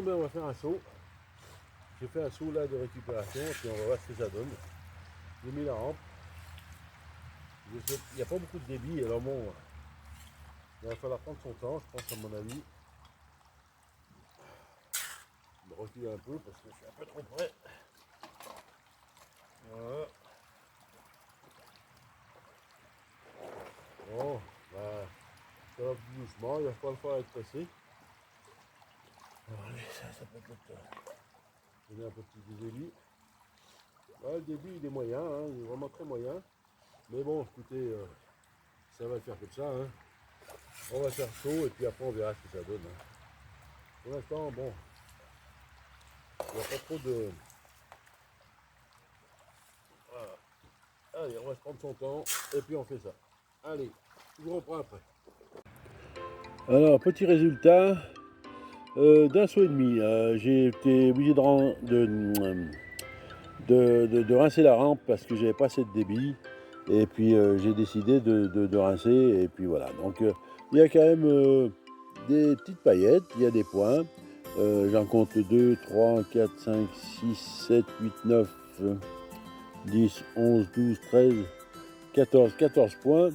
ben on va faire un saut. J'ai fait un saut là de récupération, puis on va voir ce que ça donne. J'ai mis la rampe. Il n'y a pas beaucoup de débit, alors bon, il va falloir prendre son temps, je pense à mon avis. Je vais reculer un peu parce que je suis un peu trop près. Voilà. Bon, bah, ça va plus doucement, il va pas le faire être passé. Alors, allez, ça peut être donner un peu plus de débit. Ouais, le débit il est moyen, hein, il est vraiment très moyen. Mais bon, écoutez, ça va le faire comme ça. Hein. On va faire chaud et puis après on verra ce que ça donne. Hein. Pour l'instant, bon, il n'y a pas trop de... Voilà. Allez, on va se prendre son temps et puis on fait ça. Allez, je vous reprends après. Alors, petit résultat d'un saut et demi. J'ai été obligé de rincer la rampe parce que j'avais pas assez de débit. Et puis j'ai décidé de rincer. Et puis voilà. Donc il y a quand même des petites paillettes, il y a des points. J'en compte 2, 3, 4, 5, 6, 7, 8, 9, 10, 11, 12, 13, 14 points.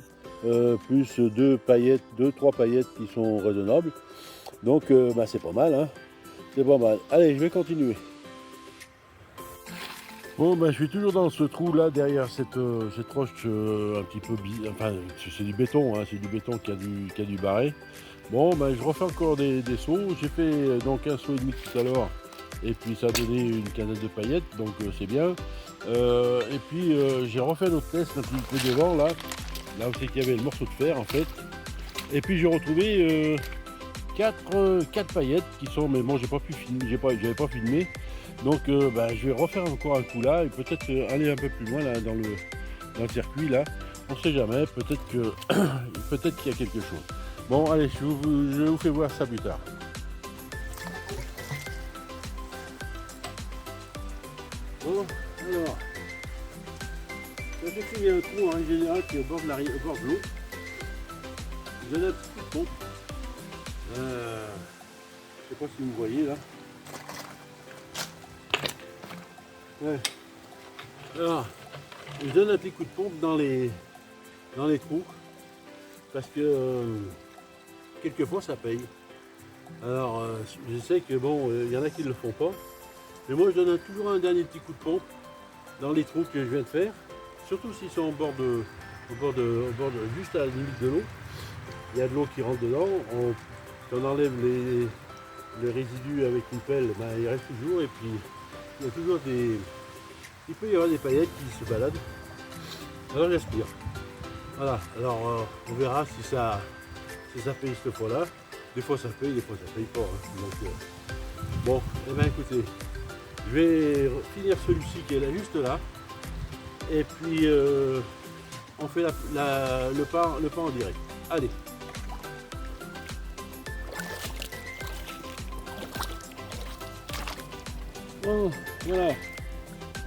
Plus 2, 3 paillettes qui sont raisonnables. Donc bah, c'est pas mal. Hein. C'est pas mal. Allez, je vais continuer. Bon, ben, je suis toujours dans ce trou là, derrière cette roche un petit peu enfin, c'est du béton, hein, c'est du béton qui a dû barrer. Bon, ben, je refais encore des sauts. J'ai fait donc un saut et demi tout à l'heure, et puis ça a donné une quinzaine de paillettes, donc c'est bien. Et puis j'ai refait un autre test un petit peu devant là où c'est qu'il y avait le morceau de fer en fait. Et puis j'ai retrouvé 4 paillettes qui sont, mais bon, j'ai pas pu filmer, j'avais pas filmé. Donc bah, je vais refaire encore un coup là et peut-être aller un peu plus loin là, dans le circuit là. On sait jamais, peut-être qu'il y a quelque chose. Bon allez, je vous fais voir ça plus tard. Bon, alors, quand j'ai fait un trou en général qui est au bord de l'eau, je donne un petit coup de pompe. Je sais pas si vous voyez là. Ouais. Alors, je donne un petit coup de pompe dans les trous parce que quelquefois ça paye. Alors je sais que bon, il y en a qui ne le font pas, mais moi je donne toujours un dernier petit coup de pompe dans les trous que je viens de faire, surtout s'ils sont au bord de juste à la limite de l'eau. Il y a de l'eau qui rentre dedans, on enlève les résidus avec une pelle, ben, il reste toujours et puis il y a toujours il peut y avoir des paillettes qui se baladent. Alors j'aspire. Voilà, alors on verra si ça paye cette fois-là. Des fois ça paye, des fois ça paye pas. Hein. Donc, bon, eh bien écoutez, je vais finir celui-ci qui est là, juste là. Et puis on fait le pas en direct. Allez. Bon, voilà.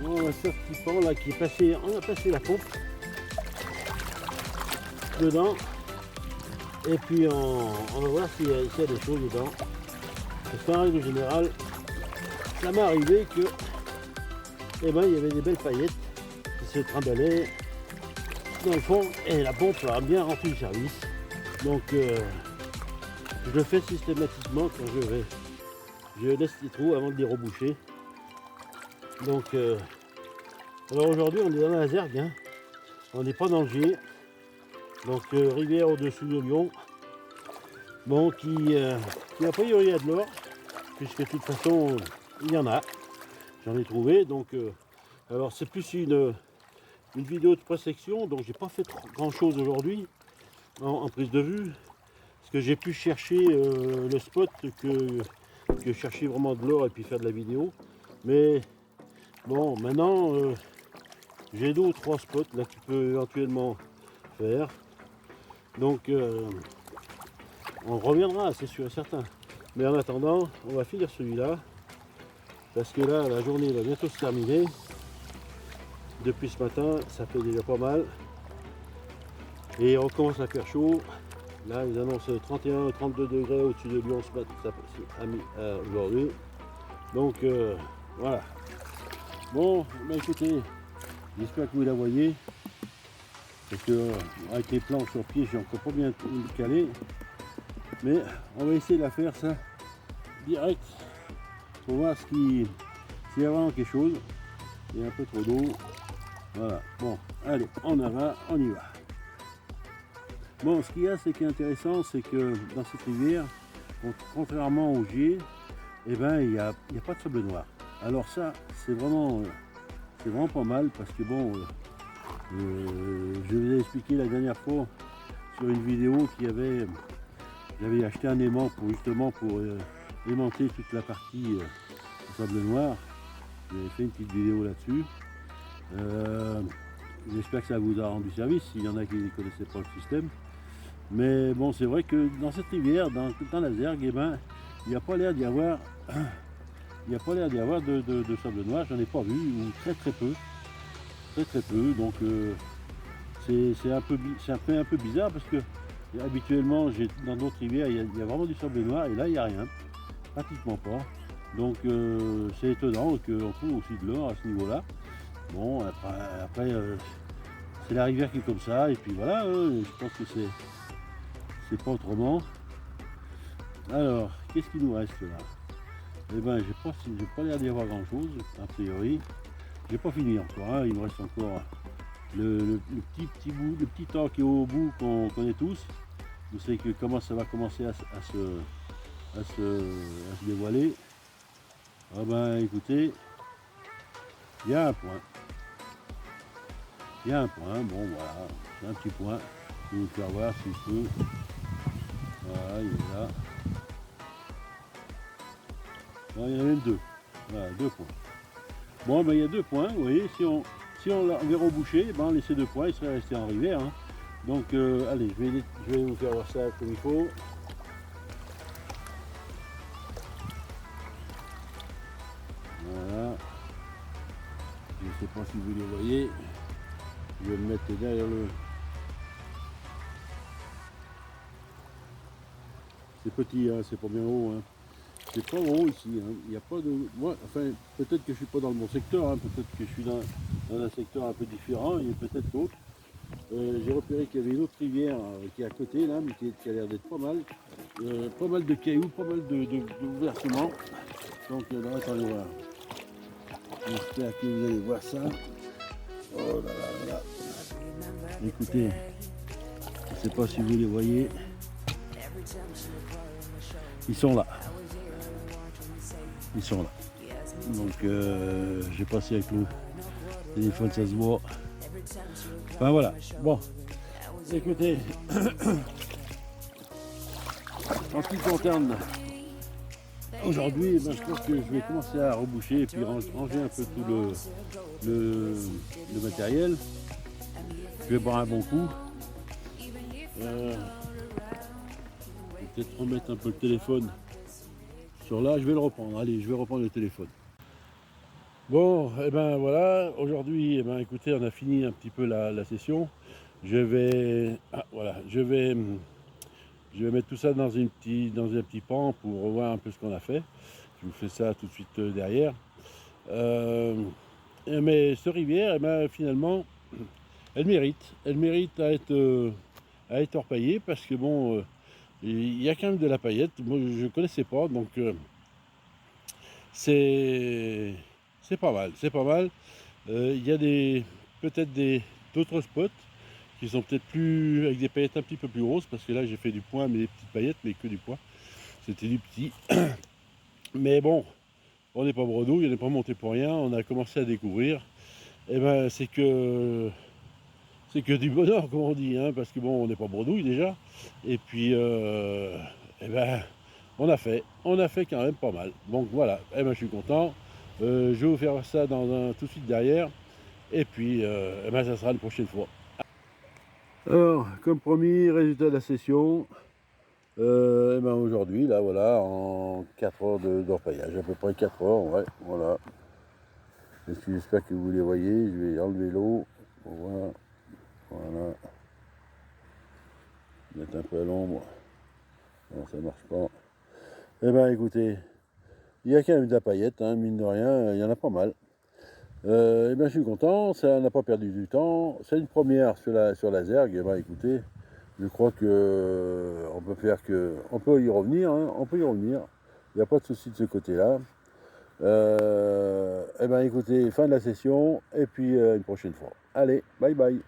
On a ce petit pan là qui est passé, on a passé la pompe dedans et puis on va voir s'il y a des choses dedans. Parce qu'en règle générale, ça m'est arrivé que eh ben, il y avait des belles paillettes qui se trimballaient dans le fond et la pompe a bien rempli le service. Donc je le fais systématiquement quand je laisse les trous avant de les reboucher. Donc alors aujourd'hui on est dans la Zergue, hein. On n'est pas dans le Gier. Donc rivière au-dessus de Lyon, bon, qui a priori a de l'or, puisque de toute façon il y en a, j'en ai trouvé. Donc alors c'est plus une vidéo de prospection, donc j'ai pas fait grand chose aujourd'hui en prise de vue, parce que j'ai pu chercher le spot que chercher vraiment de l'or et puis faire de la vidéo. Mais bon, maintenant j'ai 2 ou 3 spots là que tu peux éventuellement faire. Donc on reviendra, c'est sûr et certain. Mais en attendant, on va finir celui-là. Parce que là, la journée va bientôt se terminer. Depuis ce matin, ça fait déjà pas mal. Et on commence à faire chaud. Là, ils annoncent 31 32 degrés au-dessus de Lyon ce matin, aujourd'hui. Donc voilà. Bon, bah écoutez, j'espère que vous la voyez. Parce que avec les plans sur pied, j'ai encore pas bien calé. Mais on va essayer de la faire ça direct pour voir s'il y a vraiment quelque chose. Il y a un peu trop d'eau. Voilà. Bon, allez, on en va, on y va. Bon, ce qu'il y a, c'est qui est intéressant, c'est que dans cette rivière, contrairement au Gier, eh ben, il n'y a pas de sable noir. Alors ça, c'est vraiment pas mal parce que bon, je vous ai expliqué la dernière fois sur une vidéo j'avais acheté un aimant pour justement aimanter toute la partie sable noir. J'avais fait une petite vidéo là-dessus. J'espère que ça vous a rendu service s'il y en a qui ne connaissaient pas le système. Mais bon, c'est vrai que dans cette rivière, dans la Zergue, eh ben, il n'y a pas l'air d'y avoir, de sable noir. J'en ai pas vu, ou très peu, très peu. Donc c'est un peu bizarre parce que habituellement, dans d'autres rivières, il y a vraiment du sable noir et là, il n'y a rien, pratiquement pas. Donc c'est étonnant qu'on trouve aussi de l'or à ce niveau-là. Bon, après c'est la rivière qui est comme ça, et puis voilà, je pense que c'est pas autrement. Alors, qu'est-ce qu'il nous reste là? Eh ben, j'ai pas l'air d'y avoir grand chose, a priori. J'ai pas fini encore, hein. Il me reste encore le petit bout, le petit temps qui est au bout qu'on connaît tous. Vous savez que comment ça va commencer à se dévoiler. Ah ben écoutez, il y a un point. Il y a un point, bon voilà, c'est un petit point. Je vais vous faire voir si je peux. Voilà, il est là. Non, il y en a même deux. Voilà, 2 points. Bon, ben il y a 2 points, vous voyez, si on l'avait rebouché, ben, les 2 points, ils seraient restés en rivière. Hein. Donc, allez, je vais vous faire voir ça comme il faut. Voilà. Je ne sais pas si vous les voyez. Je vais me mettre derrière le... C'est petit, hein, c'est pas bien haut. Hein. C'est pas haut ici. Hein. Il n'y a pas de... Moi, enfin, peut-être que je suis pas dans le bon secteur. Hein. Peut-être que je suis dans un secteur un peu différent. Et peut-être d'autres. J'ai repéré qu'il y avait une autre rivière qui est à côté là, mais qui a l'air d'être pas mal. Pas mal de cailloux, pas mal de versements. Donc attendez voir. J'espère que vous allez voir ça. Oh là là là. Écoutez, je ne sais pas si vous les voyez. Ils sont là. Ils sont là. Donc j'ai passé avec le téléphone, ça se voit. Enfin voilà. Bon. Écoutez. En ce qui concerne aujourd'hui, ben, je pense que je vais commencer à reboucher et puis ranger un peu tout le matériel. Je vais boire un bon coup. Peut-être remettre un peu le téléphone sur là. Je vais le reprendre. Allez, je vais reprendre le téléphone. Bon, et ben voilà. Aujourd'hui, ben, écoutez, on a fini un petit peu la session. Je vais mettre tout ça dans un petit pan pour revoir un peu ce qu'on a fait. Je vous fais ça tout de suite derrière. Mais cette rivière, eh ben, finalement, elle mérite à être orpaillée parce que bon, il y a quand même de la paillette. Moi, je ne connaissais pas, donc c'est pas mal, c'est pas mal. Il y a peut-être d'autres spots qui sont peut-être plus avec des paillettes un petit peu plus grosses parce que là j'ai fait du point, mais des petites paillettes, mais que du point. C'était du petit. Mais bon, on n'est pas bredouille, on n'est pas monté pour rien, on a commencé à découvrir. Et ben c'est que du bonheur comme on dit, hein, parce que bon, on n'est pas bredouille déjà. Et puis et ben on a fait quand même pas mal. Donc voilà, et ben je suis content. Je vais vous faire ça tout de suite derrière. Et puis et ben ça sera une prochaine fois. Alors, comme promis, résultat de la session. Et ben aujourd'hui, là, voilà, en 4 heures d'orpaillage, à peu près 4 heures, ouais, voilà. J'espère que vous les voyez, je vais enlever l'eau, pour voir, voilà. Mettre un peu à l'ombre, non, ça marche pas. Eh ben écoutez, Il y a quand même de la paillette, hein, mine de rien, il y en a pas mal. Et bien, je suis content, ça n'a pas perdu du temps. C'est une première sur la zergue. Et ben, écoutez, je crois que on peut y revenir, hein, on peut y revenir. Il n'y a pas de souci de ce côté-là. Et ben, écoutez, fin de la session, et puis une prochaine fois. Allez, bye bye.